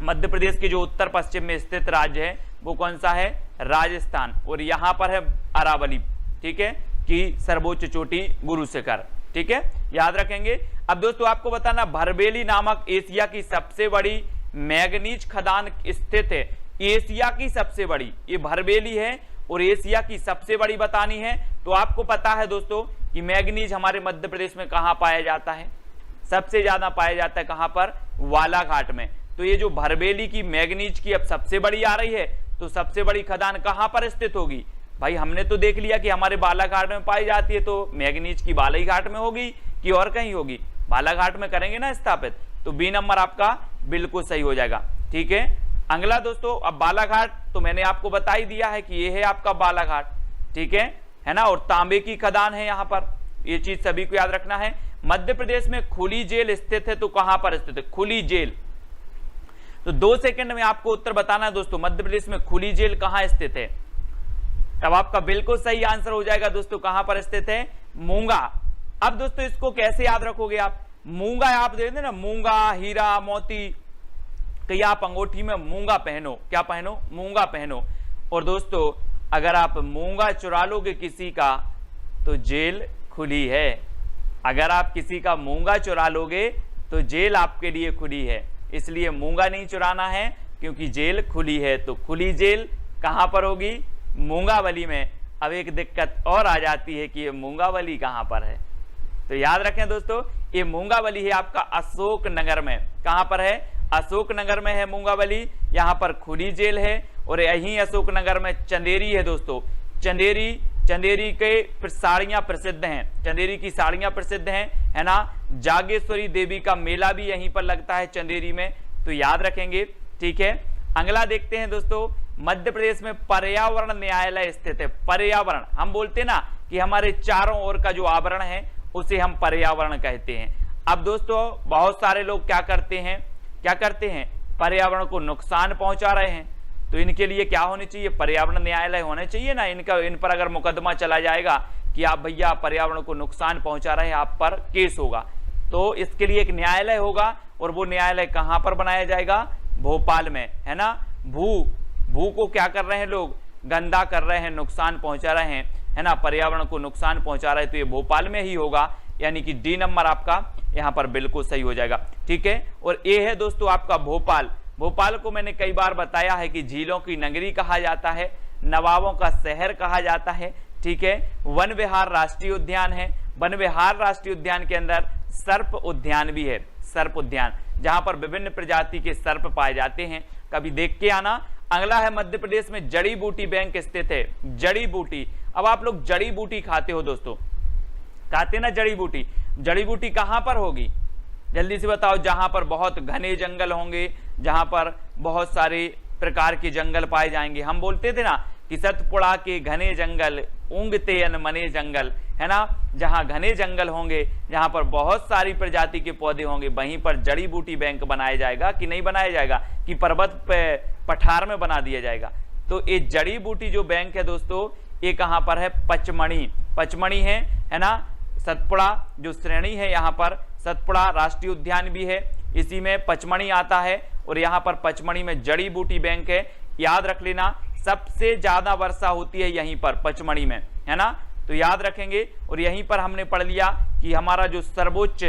मध्य प्रदेश के जो उत्तर पश्चिम में स्थित राज्य है वो कौन सा है, राजस्थान, और यहां पर है अरावली, ठीक है, कि सर्वोच्च चोटी गुरु शिखर, ठीक है, याद रखेंगे। अब दोस्तों आपको बताना, भरबेली नामक एशिया की सबसे बड़ी मैग्नीज खदान स्थित है, एशिया की सबसे बड़ी, ये भरबेली है और एशिया की सबसे बड़ी बतानी है। तो आपको पता है दोस्तों कि मैग्नीज हमारे मध्य प्रदेश में कहां पाया जाता है, सबसे ज्यादा पाया जाता है कहां पर, वालाघाट में। तो ये जो भरबेली की मैग्नीज की अब सबसे बड़ी आ रही है, तो सबसे बड़ी खदान कहां पर स्थित होगी, भाई हमने तो देख लिया कि हमारे बालाघाट में पाई जाती है, तो मैग्नीज की बालाघाट में होगी कि और कहीं होगी, बालाघाट में करेंगे ना स्थापित, तो बी नंबर आपका बिल्कुल सही हो जाएगा, ठीक है। अगला दोस्तों, अब बालाघाट तो मैंने आपको बता ही दिया है कि ये है आपका बालाघाट, ठीक है ना, और तांबे की खदान है यहां पर, ये चीज सभी को याद रखना है। मध्य प्रदेश में खुली जेल स्थित है, तो कहां पर स्थित है, खुली जेल, तो 2 सेकंड में आपको उत्तर बताना है दोस्तों, मध्य प्रदेश में खुली जेल कहां स्थित है। तब आपका बिल्कुल सही आंसर हो जाएगा दोस्तों, कहां पर स्थित है, मूंगा। अब दोस्तों इसको कैसे याद रखोगे आप, मूंगा आप दे देना, मूंगा, हीरा, मोती, कि आप अंगूठी में मूंगा पहनो, क्या पहनो, मूंगा पहनो। और दोस्तों अगर आप मूंगा चुरा लोगे किसी का तो जेल खुली है, अगर आप किसी का मूंगा चुरा लोगे तो जेल आपके लिए खुली है, इसलिए मूंगा नहीं चुराना है क्योंकि जेल खुली है। तो खुली जेल कहां पर होगी, मूंगावली में। अब एक दिक्कत और आ जाती है कि ये मूंगावली कहां पर है, तो याद रखें दोस्तों ये मूंगावली है आपका अशोक नगर में, कहां पर है, अशोक नगर में है मूंगावली, यहां पर खुली जेल है। और यहीं अशोक नगर में चंदेरी है दोस्तों, चंदेरी के साड़ियां प्रसिद्ध हैं, चंदेरी की साड़ियां प्रसिद्ध हैं, है ना। जागेश्वरी देवी का मेला भी यहीं पर लगता है चंदेरी में, तो याद रखेंगे, ठीक है। अगला देखते हैं दोस्तों, मध्य प्रदेश में पर्यावरण न्यायालय स्थित है। पर्यावरण हम बोलते ना कि हमारे चारों ओर का जो आवरण है उसे हम पर्यावरण कहते हैं। अब दोस्तों बहुत सारे लोग क्या करते हैं, पर्यावरण को नुकसान पहुंचा रहे हैं, तो इनके लिए क्या होने चाहिए, पर्यावरण न्यायालय होने चाहिए ना। इन पर अगर मुकदमा चला जाएगा कि आप भैया पर्यावरण को नुकसान पहुंचा रहे हैं, आप पर केस होगा, तो इसके लिए एक न्यायालय होगा। और वो न्यायालय कहां पर बनाया जाएगा, भोपाल में, है ना। भू को क्या कर रहे हैं लोग, गंदा कर रहे हैं, नुकसान पहुंचा रहे हैं, है ना, पर्यावरण को नुकसान पहुंचा रहे हैं, तो ये भोपाल में ही होगा, यानी कि डी नंबर आपका यहां पर बिल्कुल सही हो जाएगा, ठीक है। और ये है दोस्तों आपका भोपाल। भोपाल को मैंने कई बार बताया है कि झीलों की नगरी कहा जाता है, नवाबों का शहर कहा जाता है, ठीक है। वन विहार राष्ट्रीय उद्यान है, वन विहार राष्ट्रीय उद्यान के अंदर सर्प उद्यान भी है, सर्प उद्यान, जहां पर विभिन्न प्रजाति के सर्प पाए जाते हैं, कभी देख के आना। अगला है मध्य प्रदेश में जड़ी बूटी बैंक स्थित है, जड़ी बूटी। अब आप लोग जड़ी बूटी खाते हो दोस्तों, खाते ना जड़ी बूटी, जड़ी बूटी कहां पर होगी, जल्दी से बताओ। जहां पर बहुत घने जंगल होंगे, जहां पर बहुत सारे प्रकार के जंगल पाए जाएंगे, हम बोलते थे ना कि सतपुड़ा के घने जंगल ऊंगते अनमने जंगल, है ना। जहां घने जंगल होंगे, जहां पर बहुत सारी प्रजाति के पौधे होंगे, वहीं पर जड़ी बूटी बैंक बनाया जाएगा कि नहीं बनाया जाएगा, कि पर्वत पे पठार में बना दिया जाएगा। तो ये जड़ी बूटी जो बैंक है दोस्तों, ये कहां पर है, पचमणी है ना। सतपुड़ा जो श्रेणी है, यहाँ पर सतपुड़ा राष्ट्रीय उद्यान भी है, इसी में पचमणी आता है और यहाँ पर पचमणी में जड़ी बूटी बैंक है। याद रख लेना, सबसे ज्यादा वर्षा होती है यहीं पर पचमणी में, है ना, तो याद रखेंगे। और यहीं पर हमने पढ़ लिया कि हमारा जो सर्वोच्च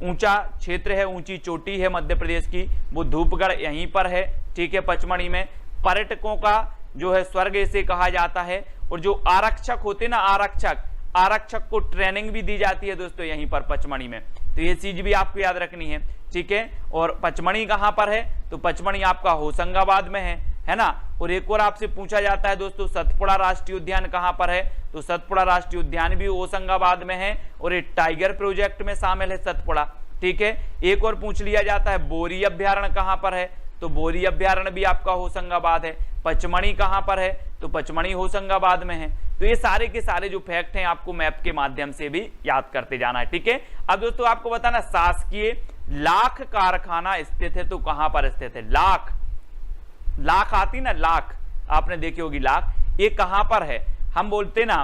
ऊंचा क्षेत्र है, ऊंची चोटी है मध्य प्रदेश की, वो धूपगढ़ यहीं पर है, ठीक है, पचमणी में। पर्यटकों का जो है स्वर्ग इसे कहा जाता है। और जो आरक्षक होते ना, आरक्षक को ट्रेनिंग भी दी जाती है दोस्तों यहीं पर पचमणी में, तो ये चीज भी आपको याद रखनी है, ठीक है। और पचमणी कहां पर है, तो पचमणी आपका होशंगाबाद में है ना। और एक और आपसे पूछा जाता है दोस्तों, सतपुड़ा राष्ट्रीय उद्यान कहां पर है, तो सतपुड़ा राष्ट्रीय उद्यान भी होशंगाबाद में है और ये टाइगर प्रोजेक्ट में शामिल है सतपुड़ा, ठीक है। एक और पूछ लिया जाता है बोरी अभ्यारण्य कहां पर है, तो बोरी अभ्यारण्य भी आपका होशंगाबाद है। पचमणी कहां पर है, तो पचमणी होशंगाबाद में है। तो ये सारे के सारे जो फैक्ट हैं आपको मैप के माध्यम से भी याद करते जाना है, ठीक है। अब दोस्तों आपको बताना, शासकीय लाख कारखाना स्थित है तो कहां पर स्थित है। लाख आती ना, लाख आपने देखी होगी, लाख, ये कहां पर है। हम बोलते ना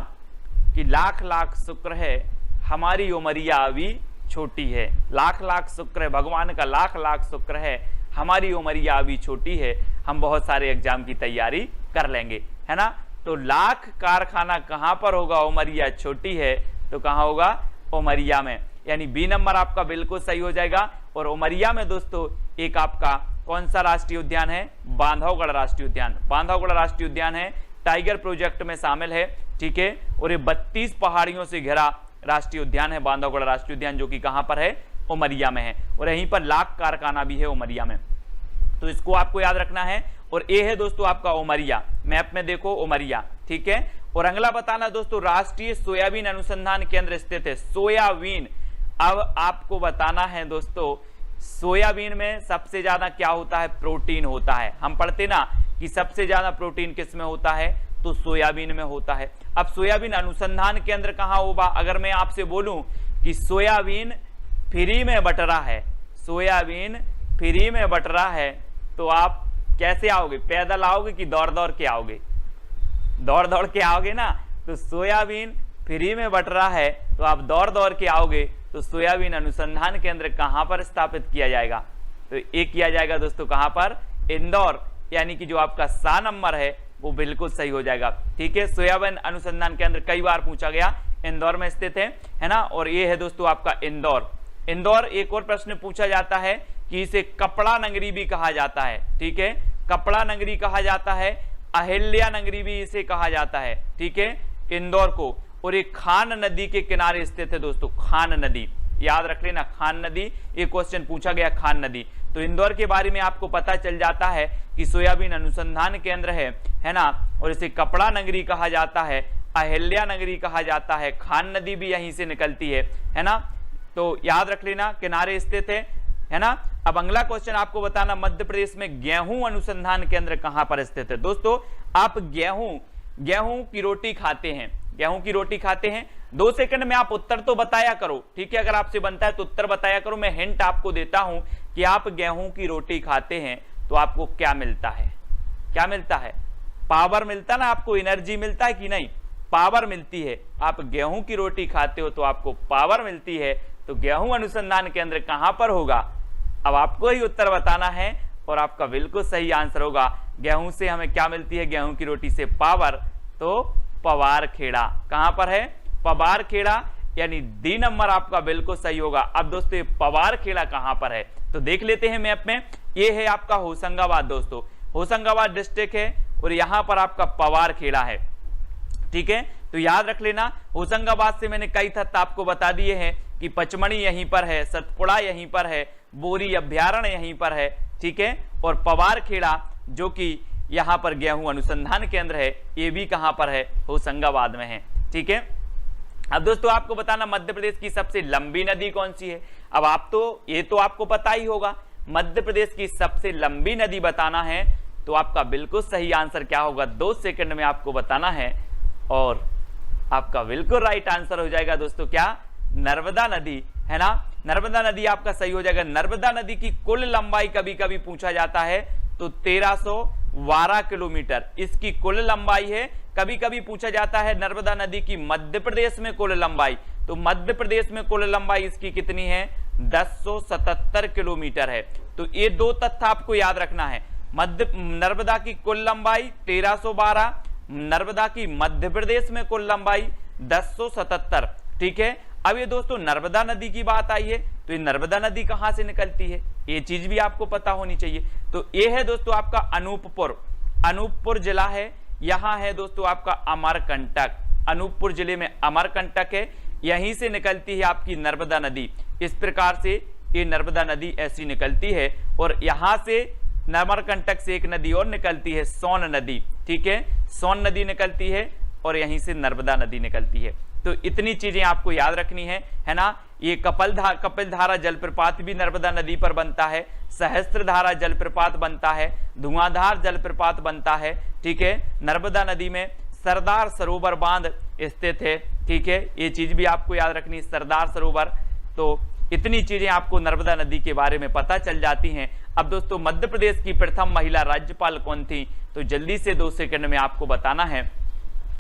कि लाख लाख शुक्र है हमारी उमरिया अभी छोटी है, लाख लाख शुक्र है, भगवान का लाख लाख शुक्र है हमारी उमरिया अभी छोटी है, हम बहुत सारे एग्जाम की तैयारी कर लेंगे, है ना। तो लाख कारखाना कहां पर होगा, उमरिया छोटी है, तो कहां होगा, उमरिया में, यानी बी नंबर आपका बिल्कुल सही हो जाएगा। और उमरिया में दोस्तों एक आपका कौन सा राष्ट्रीय उद्यान है, बांधवगढ़ राष्ट्रीय उद्यान, बांधवगढ़ राष्ट्रीय उद्यान है, टाइगर प्रोजेक्ट में शामिल है, ठीक है। और ये 32 पहाड़ियों से घिरा राष्ट्रीय उद्यान है बांधवगढ़ राष्ट्रीय उद्यान, जो कि कहां पर है, उमरिया में है। और यहीं पर लाख कारखाना भी है उमरिया में, तो इसको आपको याद रखना है। और ये है दोस्तों आपका उमरिया, मैप में देखो उमरिया, ठीक है। और अगला बताना दोस्तों, राष्ट्रीय सोयाबीन अनुसंधान केंद्र स्थित है, सोयाबीन। अब आपको बताना है दोस्तों, सोयाबीन में सबसे ज्यादा क्या होता है, प्रोटीन होता है। हम पढ़ते ना कि सबसे ज्यादा प्रोटीन किस में होता है, तो सोयाबीन में होता है। अब सोयाबीन अनुसंधान केंद्र कहां होगा, अगर मैं आपसे बोलूं कि सोयाबीन फ्री में बट रहा है, सोयाबीन फ्री में बट रहा है, तो आप कैसे आओगे, पैदल आओगे कि दौड़ दौड़ के आओगे, दौड़ दौड़ के आओगे ना। तो सोयाबीन फ्री में बट रहा है तो आप दौड़ दौड़ के आओगे। तो सोयाबीन अनुसंधान केंद्र कहां पर स्थापित किया जाएगा, तो एक किया जाएगा दोस्तों कहां पर, इंदौर, यानी कि जो आपका सा नंबर है वो बिल्कुल सही हो जाएगा, ठीक है। सोयाबीन अनुसंधान केंद्र कई बार पूछा गया, इंदौर में स्थित है ना। और ये है दोस्तों आपका इंदौर। इंदौर, एक और प्रश्न पूछा जाता है कि इसे कपड़ा नगरी भी कहा जाता है, ठीक है, कपड़ा नगरी कहा जाता है, अहिल्या नगरी भी इसे कहा जाता है, ठीक है, इंदौर को। और एक खान नदी के किनारे स्थित है दोस्तों, खान नदी, याद रख लेना, खान नदी, एक क्वेश्चन पूछा गया, खान नदी। तो इंदौर के बारे में आपको पता चल जाता है कि सोयाबीन अनुसंधान केंद्र है ना, और इसे कपड़ा नगरी कहा जाता है, अहिल्या नगरी कहा जाता है, खान नदी भी यहीं से निकलती है ना। तो याद रख लेना, किनारे स्थित है ना। अब अगला क्वेश्चन आपको बताना, मध्य प्रदेश में गेहूं अनुसंधान केंद्र कहां पर स्थित है। दोस्तों आप गेहूं की रोटी खाते हैं, गेहूं की रोटी खाते हैं, 2 सेकंड में आप उत्तर तो बताया करो, ठीक है। अगर आपसे बनता है तो उत्तर बताया करो। मैं हिंट आपको देता हूं कि आप गेहूं की रोटी खाते हैं तो आपको क्या मिलता है, क्या मिलता है, पावर मिलता ना, आपको एनर्जी मिलता है कि नहीं, पावर मिलती है। आप गेहूं की रोटी खाते हो तो आपको पावर मिलती है। तो गेहूं अनुसंधान केंद्र कहां पर होगा, अब आपको ही उत्तर बताना है और आपका बिल्कुल सही आंसर होगा, गेहूं से हमें क्या मिलती है, गेहूं की रोटी से पावर, तो पवार खेड़ा। कहां पर है, पवार खेड़ा, यानी डी नंबर आपका बिल्कुल सही होगा। अब दोस्तों ये पवार खेड़ा कहां पर है, तो देख लेते हैं मैप में। ये है आपका होशंगाबाद दोस्तों, होशंगाबाद डिस्ट्रिक्ट है और यहां पर आपका पवार खेड़ा है, ठीक है। तो याद रख लेना, होशंगाबाद से मैंने कई तथ्य आपको बता दिए हैं कि पचमणी यहीं पर है, सतपुड़ा यहीं पर है, बोरी अभ्यारण्य यहीं पर है, ठीक है। और पवार खेड़ा जो कि यहां पर गेहूं अनुसंधान केंद्र है, ये भी कहां पर है, होशंगाबाद में है, ठीक है। अब दोस्तों आपको बताना, मध्य प्रदेश की सबसे लंबी नदी कौन सी है। अब आप तो ये तो आपको पता ही होगा, मध्य प्रदेश की सबसे लंबी नदी बताना है, तो आपका बिल्कुल सही आंसर क्या होगा, 2 सेकंड में आपको बताना है और आपका बिल्कुल राइट आंसर हो जाएगा दोस्तों क्या, नर्मदा नदी, है ना। नर्मदा नदी आपका सही हो जाएगा। नर्मदा नदी की कुल लंबाई कभी कभी पूछा जाता है तो 1312 किलोमीटर इसकी कुल लंबाई है। कभी कभी पूछा जाता है नर्मदा नदी की मध्य प्रदेश में कुल लंबाई, तो मध्य प्रदेश में कुल लंबाई इसकी कितनी है, 1077 किलोमीटर है। तो ये दो तथ्य आपको याद रखना है। नर्मदा की कुल लंबाई 1312, नर्मदा की मध्य प्रदेश में कुल लंबाई 1077। ठीक है, अब ये दोस्तों नर्मदा नदी की बात आई है, तो ये नर्मदा नदी कहां से निकलती है, ये चीज भी आपको पता होनी चाहिए। तो ये है दोस्तों आपका अनूपपुर जिला है। यहां है दोस्तों आपका अमरकंटक, अनूपपुर जिले में अमरकंटक है, यहीं से निकलती है आपकी नर्मदा नदी। इस प्रकार से ये नर्मदा नदी ऐसी निकलती है। और यहां से अमरकंटक से एक नदी और निकलती है, सोन नदी। ठीक है, सोन नदी निकलती है और यहीं से नर्मदा नदी निकलती है। तो इतनी चीजें आपको याद रखनी है ना। ये कपिलधारा जलप्रपात भी नर्मदा नदी पर बनता है, सहस्त्रधारा जलप्रपात बनता है, धुआंधार जलप्रपात बनता है। ठीक है, नर्मदा नदी में सरदार सरोवर बांध स्थित है। ठीक है, ये चीज भी आपको याद रखनी है, सरदार सरोवर। तो इतनी चीजें आपको नर्मदा नदी के बारे में पता चल जाती हैं। अब दोस्तों मध्य प्रदेश की प्रथम महिला राज्यपाल कौन थी, तो जल्दी से 2 सेकंड में आपको बताना है।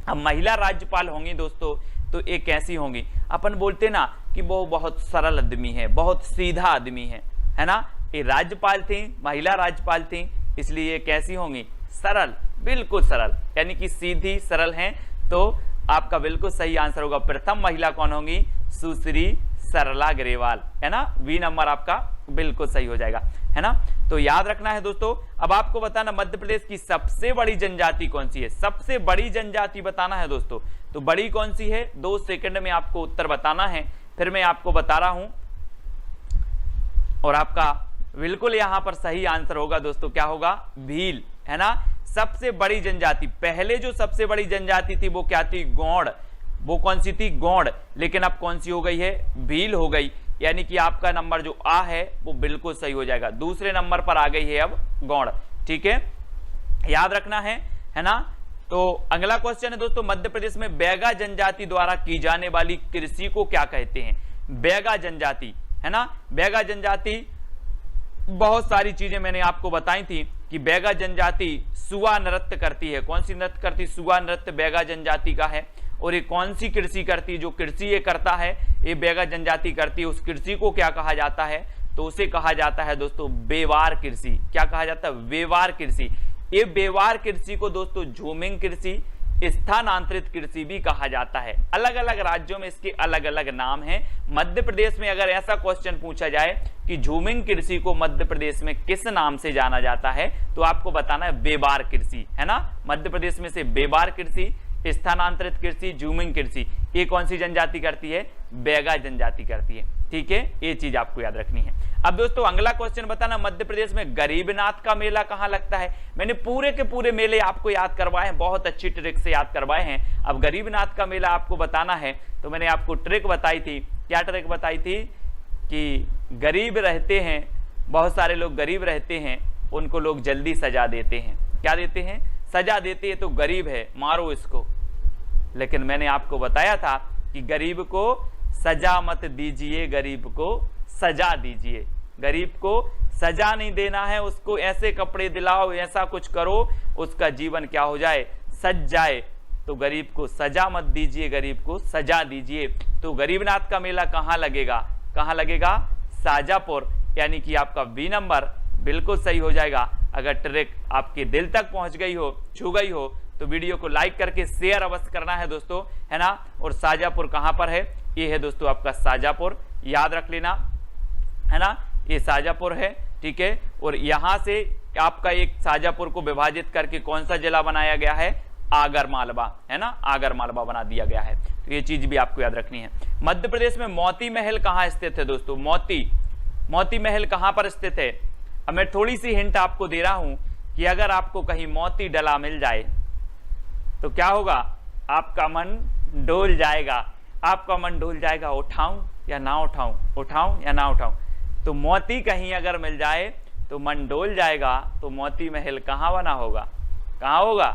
अब महिला राज्यपाल होंगी दोस्तों, तो ये कैसी होंगी, अपन बोलते ना कि वो बहुत सरल आदमी है, बहुत सीधा आदमी है ना। ये राज्यपाल थी, महिला राज्यपाल थी, इसलिए ये कैसी होंगी, सरल, बिल्कुल सरल, यानी कि सीधी सरल हैं। तो आपका बिल्कुल सही आंसर होगा, प्रथम महिला कौन होंगी, सुश्री सरला ग्रेवाल, है ना। बी नंबर आपका बिल्कुल सही हो जाएगा, है ना। तो याद रखना है दोस्तों। अब आपको बताना मध्य प्रदेश की सबसे बड़ी जनजाति कौन सी है, सबसे बड़ी जनजाति बताना है दोस्तों। तो बड़ी कौन सी है, 2 सेकंड में आपको उत्तर बताना है, फिर मैं आपको बता रहा हूं। और आपका बिल्कुल यहां पर सही आंसर होगा दोस्तों, क्या होगा, भील, है ना। सबसे बड़ी जनजाति, पहले जो सबसे बड़ी जनजाति थी वो क्या थी, गौड़। वो कौन सी थी, गौड़, लेकिन अब कौन सी हो गई है, भील हो गई। यानी कि आपका नंबर जो आ है वो बिल्कुल सही हो जाएगा, दूसरे नंबर पर आ गई है अब गौड़। ठीक है, याद रखना है ना। तो अगला क्वेश्चन है दोस्तों, मध्य प्रदेश में बैगा जनजाति द्वारा की जाने वाली कृषि को क्या कहते हैं, बैगा जनजाति, है ना। बैगा जनजाति बहुत सारी चीजें मैंने आपको बताई थी कि बैगा जनजाति सुआ नृत्य करती है। कौन सी नृत्य करती, सुआ नृत्य बैगा जनजाति का है। और ये कौन सी कृषि करती है, जो कृषि ये करता है, ये बैगा जनजाति करती है, उस कृषि को क्या कहा जाता है, तो उसे कहा जाता है दोस्तों बेवार कृषि। क्या कहा जाता है, बेवार कृषि। ये बेवार कृषि को दोस्तों झूमिंग कृषि, स्थानांतरित कृषि भी कहा जाता है। अलग अलग राज्यों में इसके अलग अलग नाम हैं। मध्य प्रदेश में अगर ऐसा क्वेश्चन पूछा जाए कि झूमिंग कृषि को मध्य प्रदेश में किस नाम से जाना जाता है, तो आपको बताना है बेवार कृषि, है ना। मध्य प्रदेश में से बेवार कृषि, स्थानांतरित कृषि, झूमिंग कृषि, ये कौन सी जनजाति करती है, बैगा जनजाति करती है। ठीक है, ये चीज आपको याद रखनी है। अब दोस्तों अगला क्वेश्चन बताना, मध्य प्रदेश में गरीबनाथ का मेला कहां लगता है। मैंने पूरे के पूरे मेले आपको याद करवाए हैं, बहुत अच्छी ट्रिक से याद करवाए हैं। अब गरीबनाथ का मेला आपको बताना है, तो मैंने आपको ट्रिक बताई थी। क्या ट्रिक बताई थी कि गरीब रहते हैं, बहुत सारे लोग गरीब रहते हैं, उनको लोग जल्दी सजा देते हैं। क्या देते हैं, सजा देते हैं। तो गरीब है, मारो इसको। लेकिन मैंने आपको बताया था कि गरीब को सजा मत दीजिए, गरीब को सजा दीजिए। गरीब को सजा नहीं देना है, उसको ऐसे कपड़े दिलाओ, ऐसा कुछ करो, उसका जीवन क्या हो जाए, सज जाए। तो गरीब को सजा मत दीजिए, गरीब को सजा दीजिए। तो गरीबनाथ का मेला कहां लगेगा, कहां लगेगा, शाजापुर, यानी कि आपका बी नंबर बिल्कुल सही हो जाएगा। अगर ट्रिक आपके दिल तक पहुंच गई हो, छू गई हो, तो वीडियो को लाइक करके शेयर अवश्य करना है दोस्तों, है ना। और शाजापुर कहां पर है, ये है दोस्तों आपका शाजापुर, याद रख लेना, है ना। ये शाजापुर है, ठीक है। और यहां से आपका एक शाजापुर को विभाजित करके कौन सा जिला बनाया गया है, आगर मालवा, है ना, आगर मालवा बना दिया गया है। तो ये चीज भी आपको याद रखनी है। मध्य प्रदेश में मोती महल कहां स्थित है दोस्तों, मोती महल कहां पर स्थित है। अब मैं थोड़ी सी हिंट आपको दे रहा हूं कि अगर आपको कहीं मोती डला मिल जाए तो क्या होगा, आपका मन डोल जाएगा, आपका मन डोल जाएगा, उठाऊं या ना उठाऊं, उठाऊं या ना उठाऊं। तो मोती कहीं अगर मिल जाए तो मन डोल जाएगा। तो मोती महल कहां बना होगा, कहां होगा,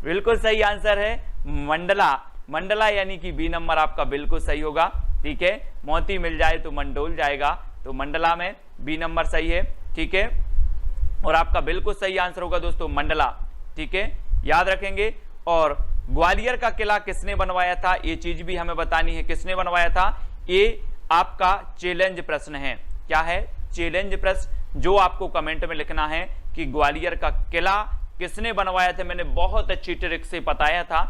बिल्कुल सही आंसर है मंडला, मंडला, यानी कि बी नंबर आपका बिल्कुल सही होगा। ठीक है, मोती मिल जाए तो मन डोल जाएगा, तो मंडला में बी नंबर सही है। ठीक है, और आपका बिल्कुल सही आंसर होगा दोस्तों मंडला। ठीक है, याद रखेंगे। और ग्वालियर का किला किसने बनवाया था, ये चीज भी हमें बतानी है, किसने बनवाया था। ये आपका चैलेंज प्रश्न है। क्या है? चैलेंज प्रश्न, जो आपको कमेंट में लिखना है कि ग्वालियर का किला किसने बनवाया था, मैंने बहुत अच्छी ट्रिक से बताया था,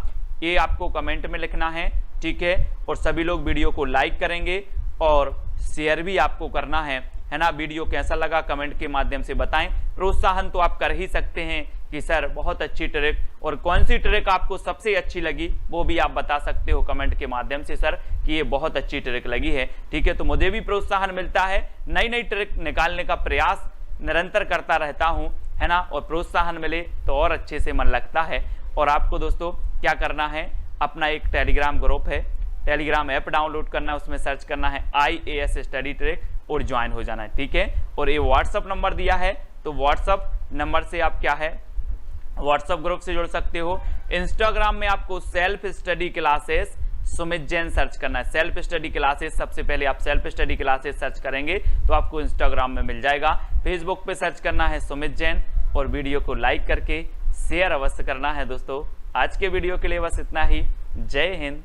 ये आपको कमेंट में लिखना है, ठीक है। और सभी लोग वीडियो को लाइक करेंगे और शेयर भी आपको करना है ना। वीडियो कैसा लगा कमेंट के माध्यम से बताएं। प्रोत्साहन तो आप कर ही सकते हैं कि सर बहुत अच्छी ट्रिक, और कौन सी ट्रिक आपको सबसे अच्छी लगी वो भी आप बता सकते हो कमेंट के माध्यम से, सर कि ये बहुत अच्छी ट्रिक लगी है, ठीक है। तो मुझे भी प्रोत्साहन मिलता है, नई नई ट्रिक निकालने का प्रयास निरंतर करता रहता हूं, है ना। और प्रोत्साहन मिले तो और अच्छे से मन लगता है। और आपको दोस्तों क्या करना है, अपना एक टेलीग्राम ग्रुप है, टेलीग्राम ऐप डाउनलोड करना है, उसमें सर्च करना है IAS स्टडी ट्रिक और ज्वाइन हो जाना है, ठीक है। और ये व्हाट्सअप नंबर दिया है, तो व्हाट्सअप नंबर से आप क्या है व्हाट्सअप ग्रुप से जुड़ सकते हो। इंस्टाग्राम में आपको self study classes Sumit Jain search करना है। सेल्फ स्टडी क्लासेस, सबसे पहले आप सेल्फ स्टडी क्लासेस सर्च करेंगे तो आपको इंस्टाग्राम में मिल जाएगा। फेसबुक पे सर्च करना है सुमित जैन, और वीडियो को लाइक करके शेयर अवश्य करना है। दोस्तों आज के वीडियो के लिए बस इतना ही। जय हिंद।